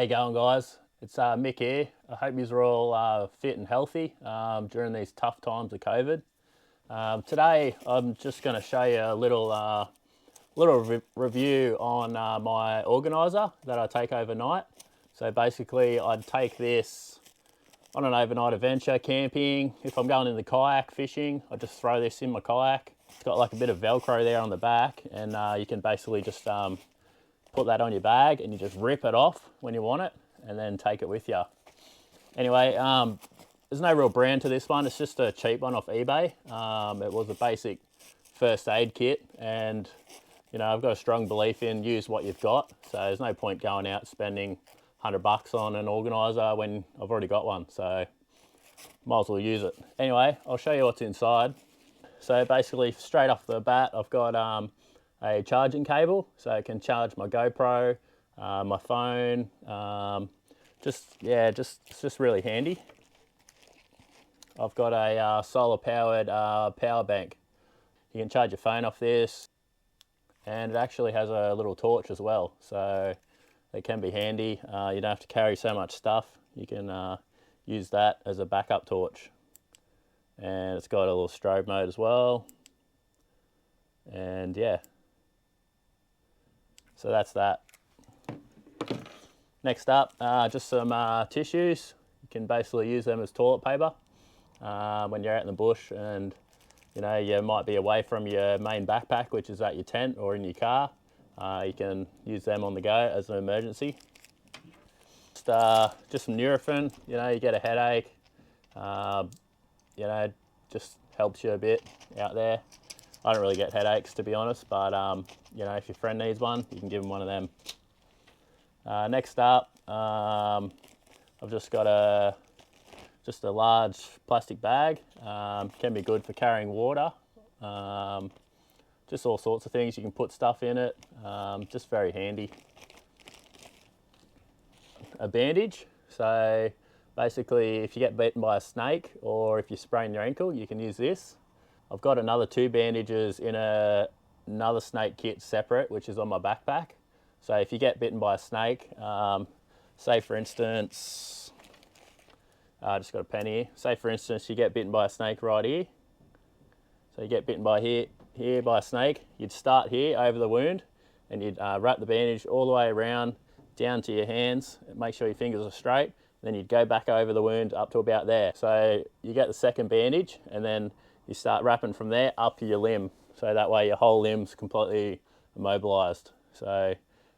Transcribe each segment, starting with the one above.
you going, guys? It's Mick here. I hope you're all fit and healthy during these tough times of COVID. Today I'm just going to show you a little review on my organiser that I take overnight. So basically I'd take this on an overnight adventure, camping. If I'm going in the kayak fishing, I just throw this in my kayak. It's got like a bit of Velcro there on the back, and you can basically just put that on your bag and you just rip it off when you want it and then take it with you. Anyway, there's no real brand to this one. It's just a cheap one off eBay. It was a basic first aid kit, and you know, I've got a strong belief in use what you've got. So there's no point going out spending $100 on an organiser when I've already got one. So might as well use it. Anyway, I'll show you what's inside. So basically straight off the bat, I've got a charging cable, so I can charge my GoPro, my phone. It's just really handy. I've got a solar powered power bank. You can charge your phone off this, and it actually has a little torch as well, so it can be handy. You don't have to carry so much stuff. You can use that as a backup torch. And it's got a little strobe mode as well. And yeah, so that's that. Next up, just some tissues. You can basically use them as toilet paper when you're out in the bush, and you know, you might be away from your main backpack, which is at your tent or in your car. You can use them on the go as an emergency. Just some Nurofen. You know, you get a headache. You know, just helps you a bit out there. I don't really get headaches, to be honest, but you know, if your friend needs one, you can give them one of them. Next up, I've just got a large plastic bag. Can be good for carrying water. Just all sorts of things. You can put stuff in it. Just very handy. A bandage. So basically, if you get bitten by a snake or if you sprain your ankle, you can use this. I've got another 2 bandages in another snake kit separate, which is on my backpack. So if you get bitten by a snake, say for instance, I just got a pen here. Say for instance, you get bitten by a snake right here. So you get bitten by here by a snake. You'd start here over the wound, and you'd wrap the bandage all the way around down to your hands. Make sure your fingers are straight. Then you'd go back over the wound up to about there. So you get the second bandage, and then you start wrapping from there up your limb. So that way your whole limb's completely immobilized. So,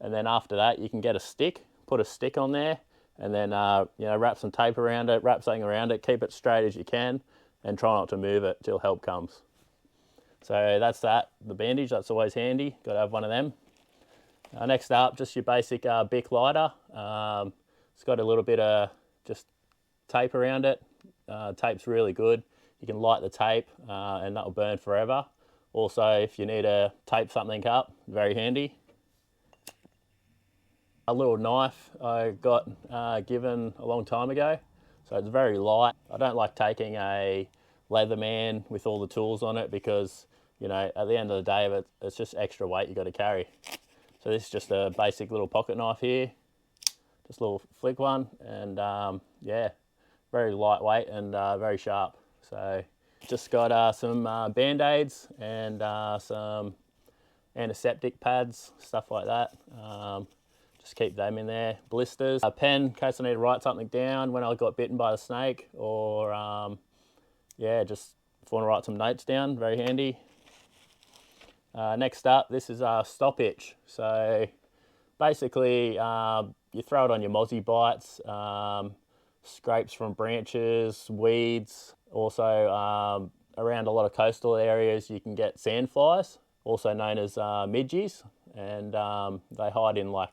and then after that, you can get a stick, put a stick on there, and then you know, wrap some tape around it, wrap something around it, keep it straight as you can, and try not to move it till help comes. So that's that. The bandage, that's always handy. Got to have one of them. Next up, just your basic Bic lighter. It's got a little bit of just tape around it. Tape's really good. You can light the tape and that'll burn forever. Also, if you need to tape something up, very handy. A little knife I got given a long time ago. So it's very light. I don't like taking a Leatherman with all the tools on it because, you know, at the end of the day, it's just extra weight you got to carry. So this is just a basic little pocket knife here. Just a little flick one, and yeah, very lightweight and very sharp. So just got some Band-Aids and some antiseptic pads, stuff like that. Just keep them in there. Blisters, a pen in case I need to write something down when I got bitten by the snake, or yeah, just if I want to write some notes down, very handy. Next up, this is a stop itch. So basically, you throw it on your mozzie bites, scrapes from branches, weeds. Also, around a lot of coastal areas, you can get sandflies, also known as midges, and they hide in like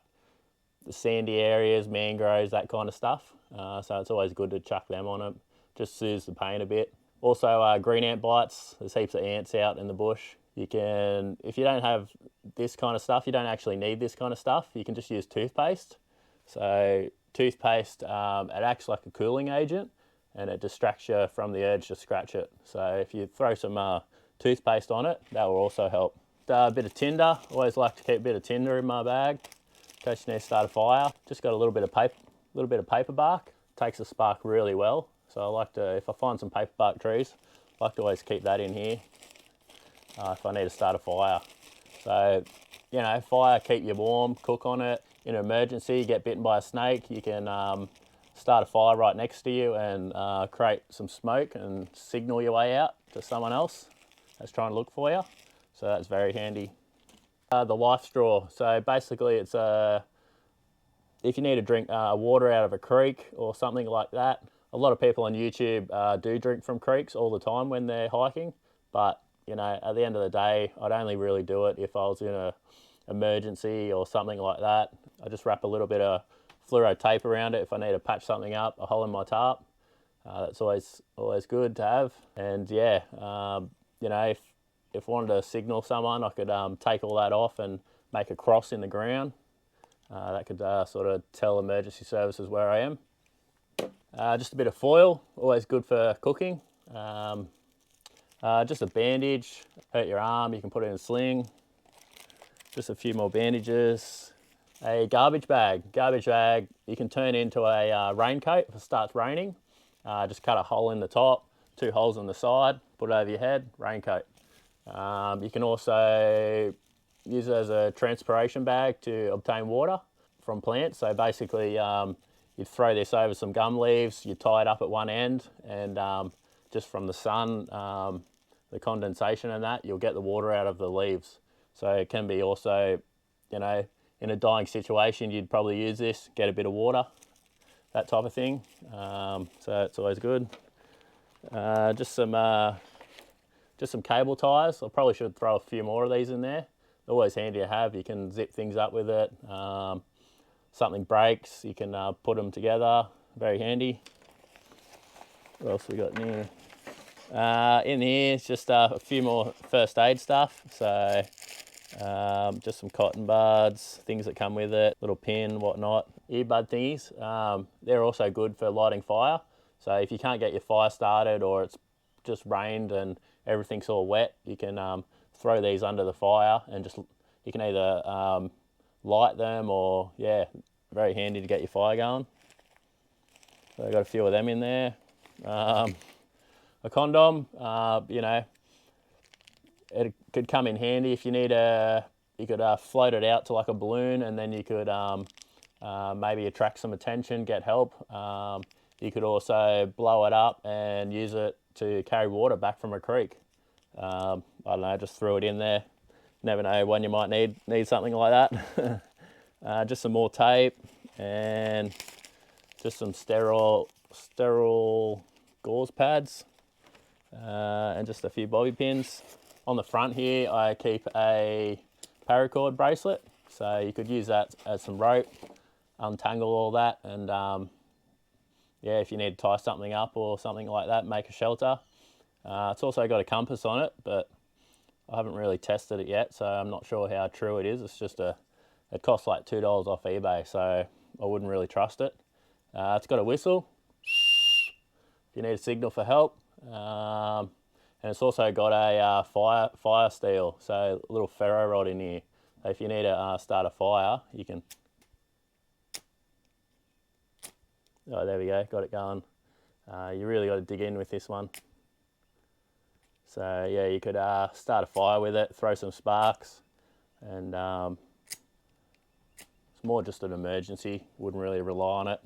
the sandy areas, mangroves, that kind of stuff. So it's always good to chuck them on it, just soothes the pain a bit. Also, green ant bites. There's heaps of ants out in the bush. You can, if you don't have this kind of stuff, you don't actually need this kind of stuff. You can just use toothpaste. So toothpaste, it acts like a cooling agent, and it distracts you from the urge to scratch it. So if you throw some toothpaste on it, that will also help. A bit of tinder. Always like to keep a bit of tinder in my bag. in case you need to start a fire. Just got a little bit of paper bark. Takes the spark really well. So I like to, if I find some paper bark trees, I like to always keep that in here if I need to start a fire. So, you know, fire, keep you warm, cook on it. In an emergency, you get bitten by a snake, you can start a fire right next to you and create some smoke and signal your way out to someone else that's trying to look for you. So that's very handy. The life straw. So basically it's if you need to drink water out of a creek or something like that. A lot of people on YouTube do drink from creeks all the time when they're hiking, but you know, at the end of the day, I'd only really do it if I was in an emergency or something like that. I just wrap a little bit of fluoro tape around it if I need to patch something up, a hole in my tarp. That's always good to have. And yeah, you know, if I wanted to signal someone, I could take all that off and make a cross in the ground. That could sort of tell emergency services where I am. Just a bit of foil, always good for cooking. Just a bandage, hurt your arm, you can put it in a sling. Just a few more bandages. A garbage bag. Garbage bag you can turn into a raincoat if it starts raining. Just cut a hole in the top, 2 holes on the side, put it over your head, raincoat. You can also use it as a transpiration bag to obtain water from plants. So basically you throw this over some gum leaves, you tie it up at one end, and just from the sun, the condensation and that, you'll get the water out of the leaves. So it can be also, you know, in a dying situation, you'd probably use this, get a bit of water, that type of thing. So it's always good. Just some cable ties. I probably should throw a few more of these in there. They're always handy to have. You can zip things up with it. Something breaks, you can put them together. Very handy. What else we got in here? In here, it's just a few more first aid stuff. So just some cotton buds, things that come with it, little pin, whatnot. Earbud thingies. They're also good for lighting fire. So if you can't get your fire started or it's just rained and everything's all wet, you can throw these under the fire and just, you can either light them or, yeah, very handy to get your fire going. So I've got a few of them in there. A condom, you know, it could come in handy if you need you could float it out to like a balloon, and then you could maybe attract some attention, get help. You could also blow it up and use it to carry water back from a creek. I don't know, just threw it in there. Never know when you might need something like that. Just some more tape and just some sterile gauze pads and just a few bobby pins. On the front here, I keep a paracord bracelet, so you could use that as some rope, untangle all that, and yeah, if you need to tie something up or something like that, make a shelter. It's also got a compass on it, but I haven't really tested it yet, so I'm not sure how true it is. It's just it costs like $2 off eBay, so I wouldn't really trust it. It's got a whistle if you need a signal for help, and it's also got a fire steel, so a little ferro rod in here. So if you need to start a fire, you can. Oh, there we go, got it going. You really got to dig in with this one. So yeah, you could start a fire with it, throw some sparks, and it's more just an emergency, wouldn't really rely on it.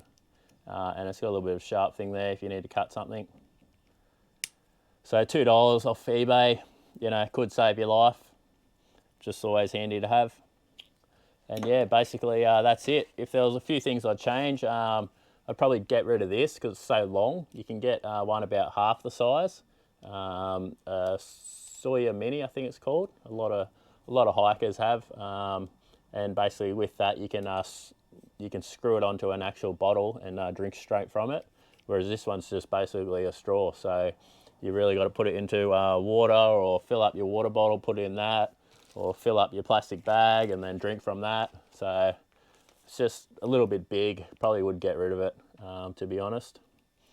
And it's got a little bit of sharp thing there if you need to cut something. So $2 off eBay, you know, could save your life. Just always handy to have. And yeah, basically that's it. If there was a few things I'd change, I'd probably get rid of this because it's so long. You can get one about half the size. Sawyer Mini, I think it's called. A lot of hikers have, and basically with that you can screw it onto an actual bottle and drink straight from it. Whereas this one's just basically a straw, so you really got to put it into water or fill up your water bottle, put it in that, or fill up your plastic bag and then drink from that. So it's just a little bit big. Probably would get rid of it, to be honest.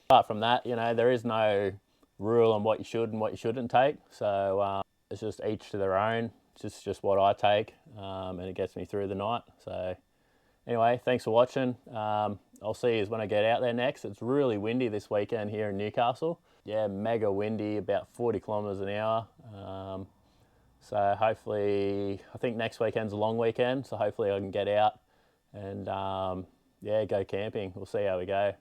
Apart from that, you know, there is no rule on what you should and what you shouldn't take. So it's just each to their own. It's just what I take, and it gets me through the night. So Anyway, thanks for watching. I'll see you when I get out there next. It's really windy this weekend here in Newcastle. Yeah, mega windy, about 40 kilometres an hour. So hopefully, I think next weekend's a long weekend, so hopefully I can get out and yeah, go camping. We'll see how we go.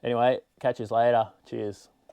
Anyway, catch you later. Cheers.